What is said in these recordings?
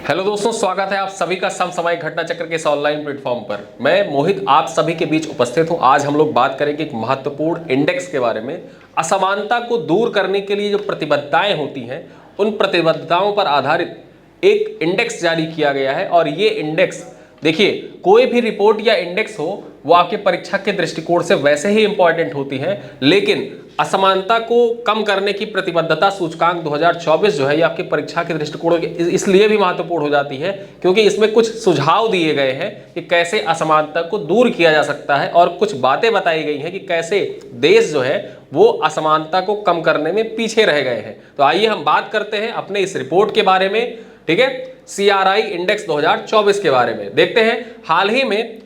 Hello दोस्तों, स्वागत है आप सभी का समसामयिक घटना चक्र के इस ऑनलाइन प्लेटफॉर्म पर। मैं मोहित आप सभी के बीच उपस्थित हूं। आज हम लोग बात करेंगे एक महत्वपूर्ण इंडेक्स के बारे में। असमानता को दूर करने के लिए जो प्रतिबद्धताएं होती हैं, उन प्रतिबद्धताओं पर आधारित एक इंडेक्स जारी किया गया है। और ये इंडेक्स देखिए, कोई भी रिपोर्ट या इंडेक्स हो वो आपके परीक्षा के दृष्टिकोण से वैसे ही इंपॉर्टेंट होती है, लेकिन असमानता को कम करने की प्रतिबद्धता सूचकांक 2024 जो है, ये आपकी परीक्षा के दृष्टिकोण इसलिए भी महत्वपूर्ण हो जाती है क्योंकि इसमें कुछ सुझाव दिए गए हैं कि कैसे असमानता को दूर किया जा सकता है, और कुछ बातें बताई गई हैं कि कैसे देश जो है वो असमानता को कम करने में पीछे रह गए हैं। तो आइए हम बात करते हैं अपने इस रिपोर्ट के बारे में। ठीक है, CRI इंडेक्स 2024 के बारे में देखते हैं। हाल ही में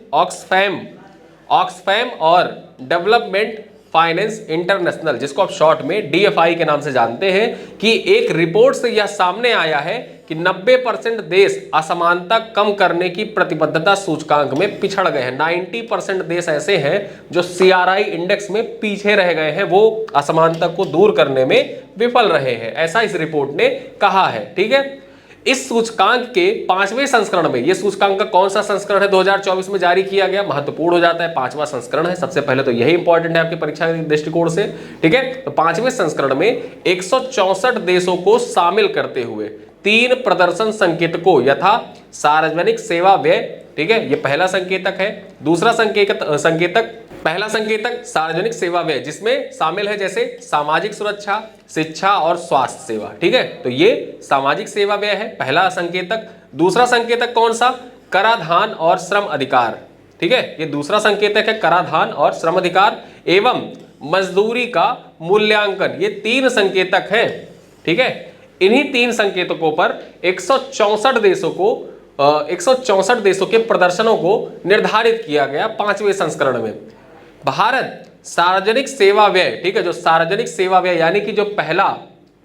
ऑक्सफैम और डेवलपमेंट फाइनेंस इंटरनेशनल, जिसको आप शॉर्ट में DFI के नाम से जानते हैं, कि एक रिपोर्ट से यह सामने आया है कि 90% देश असमानता कम करने की प्रतिबद्धता सूचकांक में पिछड़ गए हैं। 90% देश ऐसे हैं जो CRI इंडेक्स में पीछे रह गए हैं, वो असमानता को दूर करने में विफल रहे हैं, ऐसा इस रिपोर्ट ने कहा है। ठीक है, इस सूचकांक के 5वें संस्करण में, यह सूचकांक का कौन सा संस्करण है 2024 में जारी किया गया, महत्वपूर्ण हो जाता है, 5वां संस्करण है। सबसे पहले तो यही इंपॉर्टेंट है आपकी परीक्षा के दृष्टिकोण से। ठीक है, तो 5वें संस्करण में 164 देशों को शामिल करते हुए 3 प्रदर्शन संकेतकों यथा सार्वजनिक सेवा व्यय, ठीक है, यह पहला संकेतक है। दूसरा संकेतक पहला संकेतक सार्वजनिक सेवा व्यय, जिसमें शामिल है जैसे सामाजिक सुरक्षा, शिक्षा और स्वास्थ्य सेवा। ठीक है, तो ये सामाजिक सेवा व्यय है पहला संकेतक। दूसरा संकेतक कौन सा? कराधान और श्रम अधिकार। ठीक है, ये दूसरा संकेतक है, कराधान और श्रम अधिकार एवं मजदूरी का मूल्यांकन। ये 3 संकेतक हैं। ठीक है, इन्हीं 3 संकेतकों पर 164 देशों के प्रदर्शनों को निर्धारित किया गया 5वें संस्करण में। भारत सार्वजनिक सेवा व्यय, ठीक है, जो सार्वजनिक सेवा व्यय यानी कि जो पहला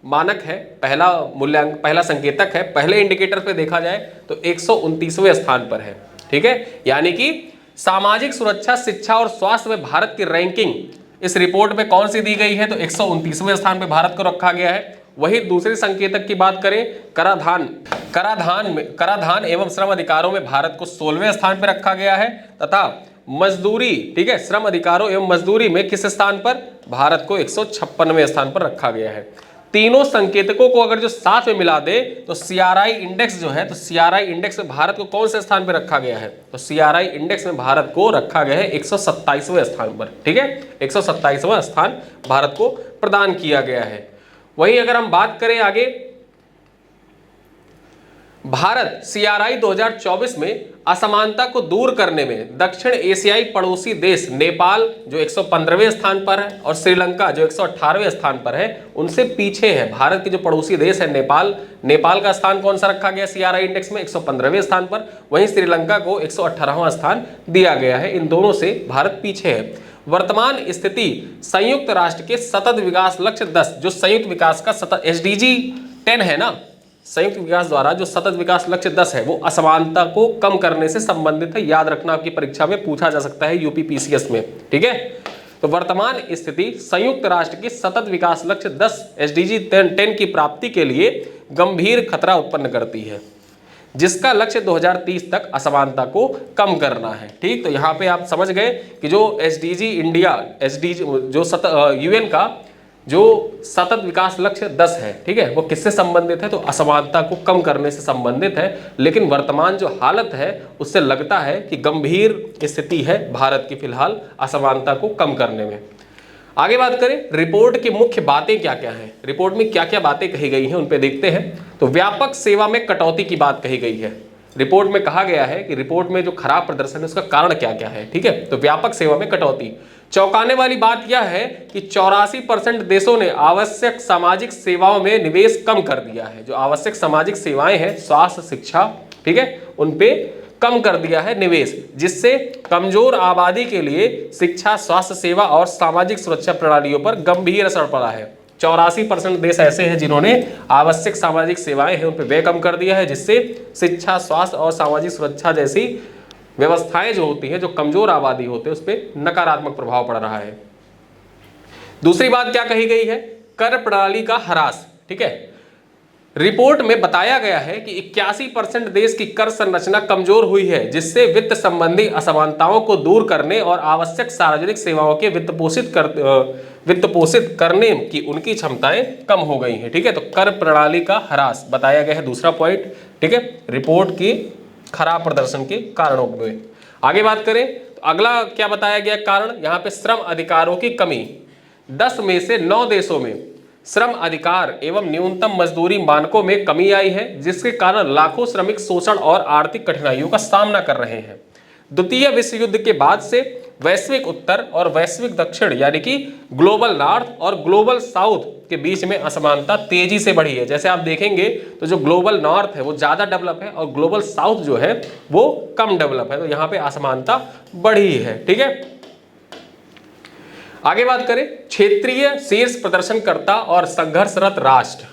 मानक है, पहला संकेतक है, पहले इंडिकेटर पे देखा जाए तो 129वें स्थान पर है। ठीक है, यानी कि सामाजिक सुरक्षा, शिक्षा और स्वास्थ्य में भारत की रैंकिंग इस रिपोर्ट में कौन सी दी गई है, तो 129वें स्थान पे भारत को रखा गया है। वही दूसरे संकेतक की बात करें, कराधान एवं श्रम अधिकारों में भारत को 16वें स्थान पर रखा गया है, तथा मजदूरी, ठीक है, श्रम अधिकारों एवं मजदूरी में किस स्थान पर? भारत को 156वें स्थान पर रखा गया है। तीनों संकेतकों को अगर जो साथ में मिला दे तो CRI इंडेक्स जो है, तो CRI इंडेक्स में भारत को कौन से स्थान पर रखा गया है? तो CRI इंडेक्स में भारत को रखा गया है 127वें स्थान पर। ठीक है, 127वां स्थान भारत को प्रदान किया गया है। वहीं अगर हम बात करें आगे, भारत CRI 2024 में असमानता को दूर करने में दक्षिण एशियाई पड़ोसी देश नेपाल जो 115वें स्थान पर है और श्रीलंका जो 118वें स्थान पर है, उनसे पीछे है। भारत के जो पड़ोसी देश है नेपाल का स्थान कौन सा रखा गया CRI इंडेक्स में? 115वें स्थान पर। वहीं श्रीलंका को 118वां स्थान दिया गया है। इन दोनों से भारत पीछे है। वर्तमान स्थिति संयुक्त राष्ट्र के सतत विकास लक्ष्य 10, जो संयुक्त विकास का SDG 10 है ना, संयुक्त विकास द्वारा जो सतत विकास लक्ष्य 10 है, वो असमानता को कम करने से संबंधित है। याद रखना, आपकी परीक्षा में पूछा जा सकता है UPPCS में। ठीक है, तो वर्तमान स्थिति संयुक्त राष्ट्र के सतत विकास लक्ष्य 10 SDG 10 की प्राप्ति के लिए गंभीर खतरा उत्पन्न करती है, जिसका लक्ष्य 2030 तक असमानता को कम करना है। ठीक, तो यहाँ पे आप समझ गए कि जो UN का जो सतत विकास लक्ष्य 10 है, ठीक है, वो किससे संबंधित है? तो असमानता को कम करने से संबंधित है। लेकिन वर्तमान जो हालत है उससे लगता है कि गंभीर स्थिति है भारत की फिलहाल असमानता को कम करने में। आगे बात करें, रिपोर्ट की मुख्य बातें क्या क्या हैं, रिपोर्ट में क्या क्या बातें कही गई हैं, उन पे देखते हैं। तो व्यापक सेवा में कटौती की बात कही गई है। रिपोर्ट में कहा गया है कि रिपोर्ट में जो खराब प्रदर्शन है उसका कारण क्या क्या है। ठीक है, तो व्यापक सेवा में कटौती। चौंकाने वाली बात यह है कि 84% देशों ने आवश्यक सामाजिक सेवाओं में निवेश कम कर दिया है। जो आवश्यक सामाजिक सेवाएं हैं, स्वास्थ्य, शिक्षा, ठीक है, उन पे कम कर दिया है निवेश, जिससे कमजोर आबादी के लिए शिक्षा, स्वास्थ्य सेवा और सामाजिक सुरक्षा प्रणालियों पर गंभीर असर पड़ा है। 84% देश ऐसे हैं जिन्होंने आवश्यक सामाजिक सेवाएं हैं उन पर व्यय कम कर दिया है, जिससे शिक्षा, स्वास्थ्य और सामाजिक सुरक्षा जैसी व्यवस्थाएं जो होती हैं, जो कमजोर आबादी होते हैं, उस पर नकारात्मक प्रभाव पड़ रहा है। दूसरी बात क्या कही गई है? कर प्रणाली का ह्रास। ठीक है, रिपोर्ट में बताया गया है कि 81% देश की कर संरचना कमजोर हुई है, जिससे वित्त संबंधी असमानताओं को दूर करने और आवश्यक सार्वजनिक सेवाओं के वित्त पोषित करने की उनकी क्षमताएं कम हो गई हैं। ठीक है, तो कर प्रणाली का ह्रास बताया गया है, दूसरा पॉइंट। ठीक है, रिपोर्ट की खराब प्रदर्शन के कारणों में आगे बात करें तो अगला क्या बताया गया कारण, यहाँ पे श्रम अधिकारों की कमी। 10 में से 9 देशों में श्रम अधिकार एवं न्यूनतम मजदूरी मानकों में कमी आई है, जिसके कारण लाखों श्रमिक शोषण और आर्थिक कठिनाइयों का सामना कर रहे हैं। द्वितीय विश्व युद्ध के बाद से वैश्विक उत्तर और वैश्विक दक्षिण यानी कि ग्लोबल नॉर्थ और ग्लोबल साउथ के बीच में असमानता तेजी से बढ़ी है। जैसे आप देखेंगे तो जो ग्लोबल नॉर्थ है वो ज्यादा डेवलप है और ग्लोबल साउथ जो है वो कम डेवलप है, तो यहाँ पे असमानता बढ़ी है। ठीक है, आगे बात करें क्षेत्रीय शीर्ष प्रदर्शनकर्ता और संघर्षरत राष्ट्र।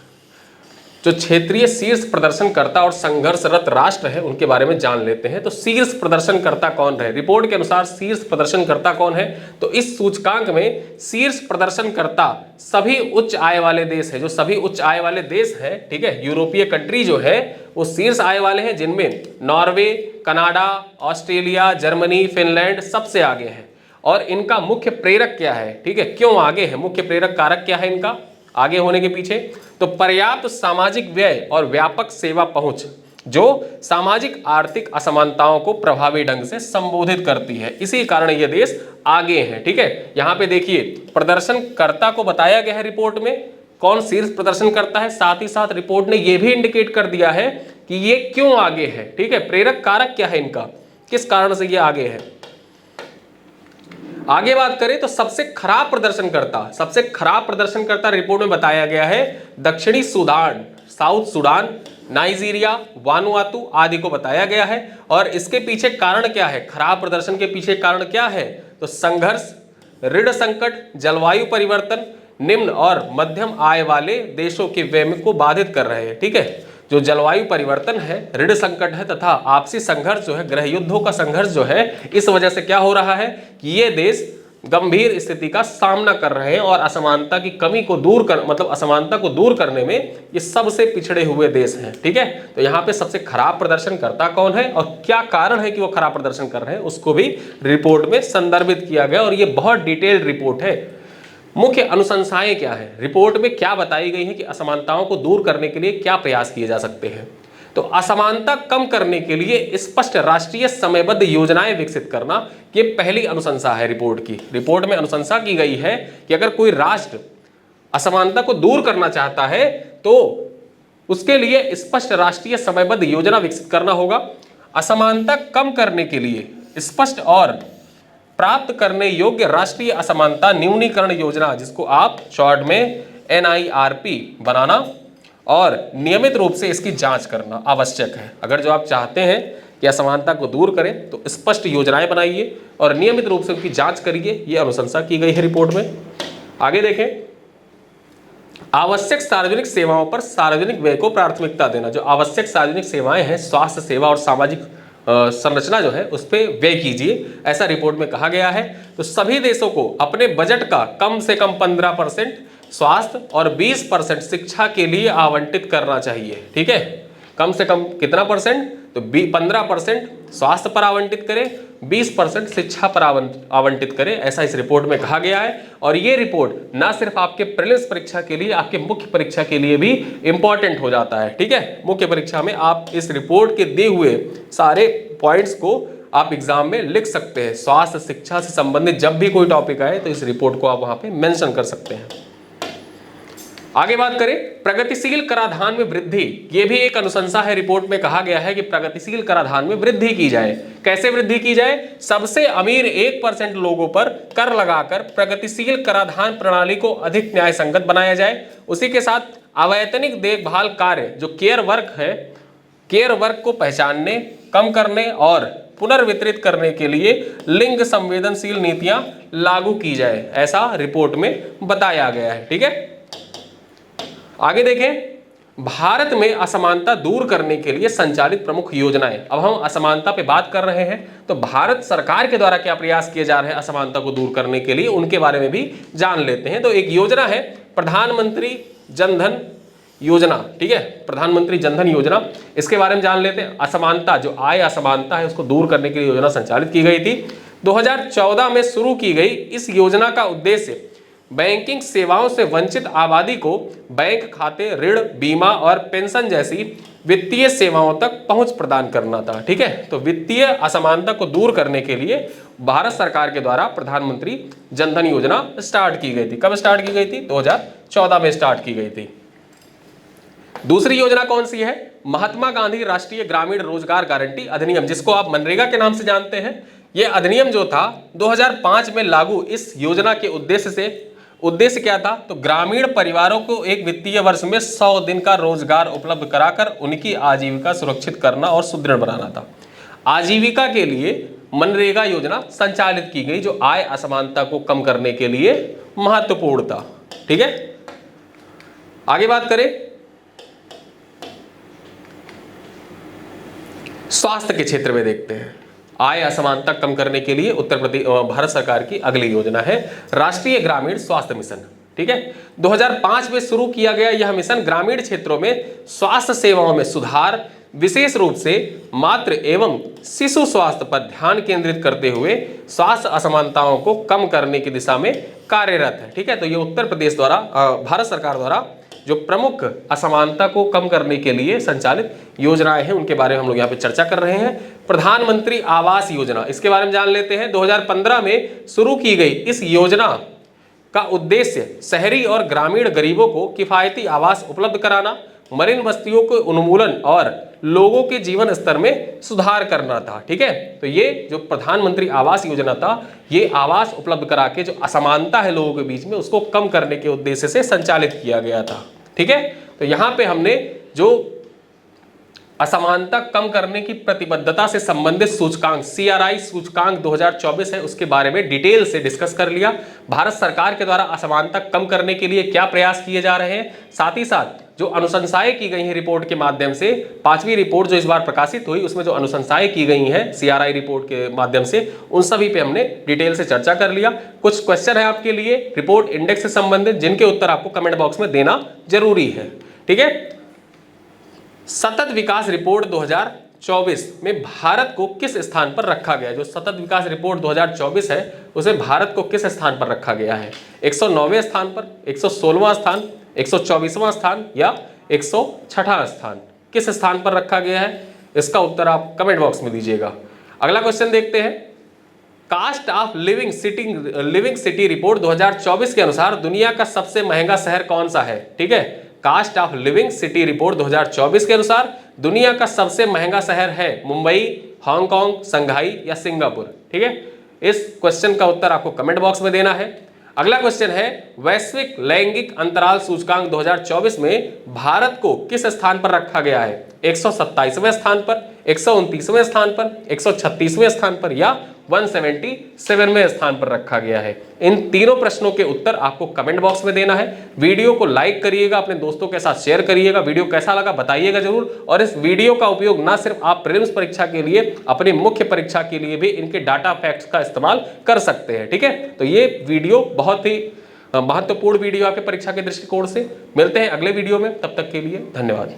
जो क्षेत्रीय शीर्ष प्रदर्शनकर्ता और संघर्षरत राष्ट्र है उनके बारे में जान लेते हैं। तो शीर्ष प्रदर्शनकर्ता कौन है, रिपोर्ट के अनुसार शीर्ष प्रदर्शनकर्ता कौन है, तो इस सूचकांक में शीर्ष प्रदर्शनकर्ता सभी उच्च आय वाले देश है। जो सभी उच्च आय वाले देश है, ठीक है, यूरोपीय कंट्री जो है वो शीर्ष आय वाले हैं, जिनमें Norway, Canada, Australia, Germany, Finland सबसे आगे है। और इनका मुख्य प्रेरक क्या है, ठीक है, क्यों आगे है, मुख्य प्रेरक कारक क्या है इनका आगे होने के पीछे, तो पर्याप्त सामाजिक व्यय और व्यापक सेवा पहुंच, जो सामाजिक आर्थिक असमानताओं को प्रभावी ढंग से संबोधित करती है। इसी कारण ये देश आगे हैं। ठीक है, यहाँ पे देखिए प्रदर्शनकर्ता को बताया गया है रिपोर्ट में कौन शीर्ष प्रदर्शन करता है, साथ ही साथ रिपोर्ट ने यह भी इंडिकेट कर दिया है कि ये क्यों आगे है। ठीक है, प्रेरक कारक क्या है इनका, किस कारण से ये आगे है। आगे बात करें तो सबसे खराब प्रदर्शनकर्ता रिपोर्ट में बताया गया है दक्षिणी Sudan, south Sudan, Nigeria, Vanuatu आदि को बताया गया है। और इसके पीछे कारण क्या है, खराब प्रदर्शन के पीछे कारण क्या है, तो संघर्ष, ऋण संकट, जलवायु परिवर्तन, निम्न और मध्यम आय वाले देशों के व्यय को बाधित कर रहे हैं। ठीक है, जो जलवायु परिवर्तन है, ऋण संकट है तथा आपसी संघर्ष जो है, गृह युद्धों का संघर्ष जो है, इस वजह से क्या हो रहा है कि ये देश गंभीर स्थिति का सामना कर रहे हैं और असमानता की कमी को दूर कर मतलब असमानता को दूर करने में ये सबसे पिछड़े हुए देश हैं। ठीक है, तो यहाँ पे सबसे खराब प्रदर्शनकर्ता कौन है और क्या कारण है कि वो खराब प्रदर्शन कर रहे हैं उसको भी रिपोर्ट में संदर्भित किया गया और ये बहुत डिटेल्ड रिपोर्ट है। मुख्य अनुशंसाएं क्या है, रिपोर्ट में क्या बताई गई है कि असमानताओं को दूर करने के लिए क्या प्रयास किए जा सकते हैं। तो असमानता कम करने के लिए स्पष्ट राष्ट्रीय समयबद्ध योजनाएं विकसित करना, ये पहली अनुशंसा है रिपोर्ट की। रिपोर्ट में अनुशंसा की गई है कि अगर कोई राष्ट्र असमानता को दूर करना चाहता है तो उसके लिए स्पष्ट राष्ट्रीय समयबद्ध योजना विकसित करना होगा। असमानता कम करने के लिए स्पष्ट और प्राप्त करने योग्य राष्ट्रीय असमानता न्यूनीकरण योजना, जिसको आप शॉर्ट में NIRP बनाना और नियमित रूप से इसकी जांच करना आवश्यक है। अगर जो आप चाहते हैं कि असमानता को दूर करें तो स्पष्ट योजनाएं बनाइए और नियमित रूप से उनकी जांच करिए, ये अनुशंसा की गई है रिपोर्ट में। आगे देखें, आवश्यक सार्वजनिक सेवाओं पर सार्वजनिक व्यय को प्राथमिकता देना। जो आवश्यक सार्वजनिक सेवाएं हैं, स्वास्थ्य सेवा और सामाजिक संरचना जो है उस पर व्यय कीजिए, ऐसा रिपोर्ट में कहा गया है। तो सभी देशों को अपने बजट का कम से कम 15% स्वास्थ्य और 20% शिक्षा के लिए आवंटित करना चाहिए। ठीक है, कम से कम कितना परसेंट, तो 15% स्वास्थ्य पर आवंटित करें, 20% शिक्षा पर आवंटित करें, ऐसा इस रिपोर्ट में कहा गया है। और ये रिपोर्ट ना सिर्फ आपके प्रीलिम्स परीक्षा के लिए, आपके मुख्य परीक्षा के लिए भी इंपॉर्टेंट हो जाता है। ठीक है, मुख्य परीक्षा में आप इस रिपोर्ट के दिए हुए सारे पॉइंट्स को आप एग्जाम में लिख सकते हैं। स्वास्थ्य शिक्षा से संबंधित जब भी कोई टॉपिक आए तो इस रिपोर्ट को आप वहां पे मेंशन कर सकते हैं। आगे बात करें, प्रगतिशील कराधान में वृद्धि, यह भी एक अनुशंसा है। रिपोर्ट में कहा गया है कि प्रगतिशील कराधान में वृद्धि की जाए। कैसे वृद्धि की जाए, सबसे अमीर 1% लोगों पर कर लगाकर प्रगतिशील कराधान प्रणाली को अधिक न्याय संगत बनाया जाए। उसी के साथ अवैतनिक देखभाल कार्य जो केयर वर्क है, केयर वर्क को पहचानने, कम करने और पुनर्वितरित करने के लिए लिंग संवेदनशील नीतियां लागू की जाए, ऐसा रिपोर्ट में बताया गया है। ठीक है, आगे देखें, भारत में असमानता दूर करने के लिए संचालित प्रमुख योजनाएं। अब हम असमानता पे बात कर रहे हैं तो भारत सरकार के द्वारा क्या प्रयास किए जा रहे हैं असमानता को दूर करने के लिए, उनके बारे में भी जान लेते हैं। तो एक योजना है प्रधानमंत्री जनधन योजना, ठीक है, प्रधानमंत्री जनधन योजना, इसके बारे में जान लेते हैं। असमानता, जो आय असमानता है उसको दूर करने के लिए योजना संचालित की गई थी। 2014 में शुरू की गई इस योजना का उद्देश्य बैंकिंग सेवाओं से वंचित आबादी को बैंक खाते, ऋण, बीमा और पेंशन जैसी वित्तीय सेवाओं तक पहुंच प्रदान करना था। ठीक है, तो वित्तीय असमानता को दूर करने के लिए भारत सरकार के द्वारा प्रधानमंत्री जनधन योजना स्टार्ट की गई थी। कब स्टार्ट की गई थी? 2014 में स्टार्ट की गई थी। दूसरी योजना कौन सी है? महात्मा गांधी राष्ट्रीय ग्रामीण रोजगार गारंटी अधिनियम, जिसको आप मनरेगा के नाम से जानते हैं। यह अधिनियम जो था 2005 में लागू, इस योजना के उद्देश्य क्या था? तो ग्रामीण परिवारों को एक वित्तीय वर्ष में 100 दिन का रोजगार उपलब्ध कराकर उनकी आजीविका सुरक्षित करना और सुदृढ़ बनाना था। आजीविका के लिए मनरेगा योजना संचालित की गई, जो आय असमानता को कम करने के लिए महत्वपूर्ण था। ठीक है, आगे बात करें स्वास्थ्य के क्षेत्र में, देखते हैं। आय असमानता कम करने के लिए उत्तर प्रदेश भारत सरकार की अगली योजना है राष्ट्रीय ग्रामीण स्वास्थ्य मिशन। ठीक है, 2005 में शुरू किया गया यह मिशन ग्रामीण क्षेत्रों में स्वास्थ्य सेवाओं में सुधार, विशेष रूप से मातृ एवं शिशु स्वास्थ्य पर ध्यान केंद्रित करते हुए स्वास्थ्य असमानताओं को कम करने की दिशा में कार्यरत है। ठीक है, तो ये उत्तर प्रदेश द्वारा भारत सरकार द्वारा जो प्रमुख असमानता को कम करने के लिए संचालित योजनाएं हैं उनके बारे में हम लोग यहाँ पे चर्चा कर रहे हैं। प्रधानमंत्री आवास योजना, इसके बारे में जान लेते हैं। 2015 में शुरू की गई इस योजना का उद्देश्य शहरी और ग्रामीण गरीबों को किफायती आवास उपलब्ध कराना, मलिन बस्तियों के उन्मूलन और लोगों के जीवन स्तर में सुधार करना था। ठीक है, तो ये जो प्रधानमंत्री आवास योजना था, ये आवास उपलब्ध करा के जो असमानता है लोगों के बीच में उसको कम करने के उद्देश्य से संचालित किया गया था। ठीक है, तो यहाँ पे हमने जो असमानता कम करने की प्रतिबद्धता से संबंधित सूचकांक CRI सूचकांक 2024 है, उसके बारे में डिटेल से डिस्कस कर लिया। भारत सरकार के द्वारा असमानता कम करने के लिए क्या प्रयास किए जा रहे हैं, साथ ही साथ जो अनुशंसाएं की गई हैं रिपोर्ट के माध्यम से, 5वीं रिपोर्ट जो इस बार प्रकाशित हुई उसमें जो अनुशंसाएं की गई हैं CRI रिपोर्ट के माध्यम से, उन सभी पे हमने डिटेल से चर्चा कर लिया। कुछ क्वेश्चन है आपके लिए रिपोर्ट इंडेक्स से संबंधित, जिनके उत्तर आपको कमेंट बॉक्स में देना जरूरी है। ठीक है, सतत विकास रिपोर्ट 2024 में भारत को किस स्थान पर रखा गया? जो सतत विकास रिपोर्ट 2024 है उसे भारत को किस स्थान पर रखा गया है? 109वें स्थान पर, 116वां स्थान, 124वां स्थान या 106वां स्थान? किस स्थान पर रखा गया है? इसका उत्तर आप कमेंट बॉक्स में दीजिएगा। अगला क्वेश्चन देखते हैं। Cost of living city report 2024 के अनुसार दुनिया का सबसे महंगा शहर कौन सा है? ठीक है, cost of living city report 2024 के अनुसार दुनिया का सबसे महंगा शहर है मुंबई, हांगकांग, शंघाई या सिंगापुर। ठीक है, इस क्वेश्चन का उत्तर आपको कमेंट बॉक्स में देना है। अगला क्वेश्चन है वैश्विक लैंगिक अंतराल सूचकांक 2024 में भारत को किस स्थान पर रखा गया है? 127वें स्थान पर, 129वें स्थान पर, 136वें स्थान पर या 177वें स्थान पर रखा गया है? इन तीनों प्रश्नों के उत्तर आपको कमेंट बॉक्स में देना है। वीडियो को लाइक करिएगा, अपने दोस्तों के साथ शेयर करिएगा, वीडियो कैसा लगा बताइएगा जरूर। और इस वीडियो का उपयोग ना सिर्फ आप प्रीलिम्स परीक्षा के लिए, अपनी मुख्य परीक्षा के लिए भी इनके डाटा फैक्ट्स का इस्तेमाल कर सकते हैं। ठीक है, तो ये वीडियो बहुत ही महत्वपूर्ण वीडियो आपके परीक्षा के दृष्टिकोण से। मिलते हैं अगले वीडियो में, तब तक के लिए धन्यवाद।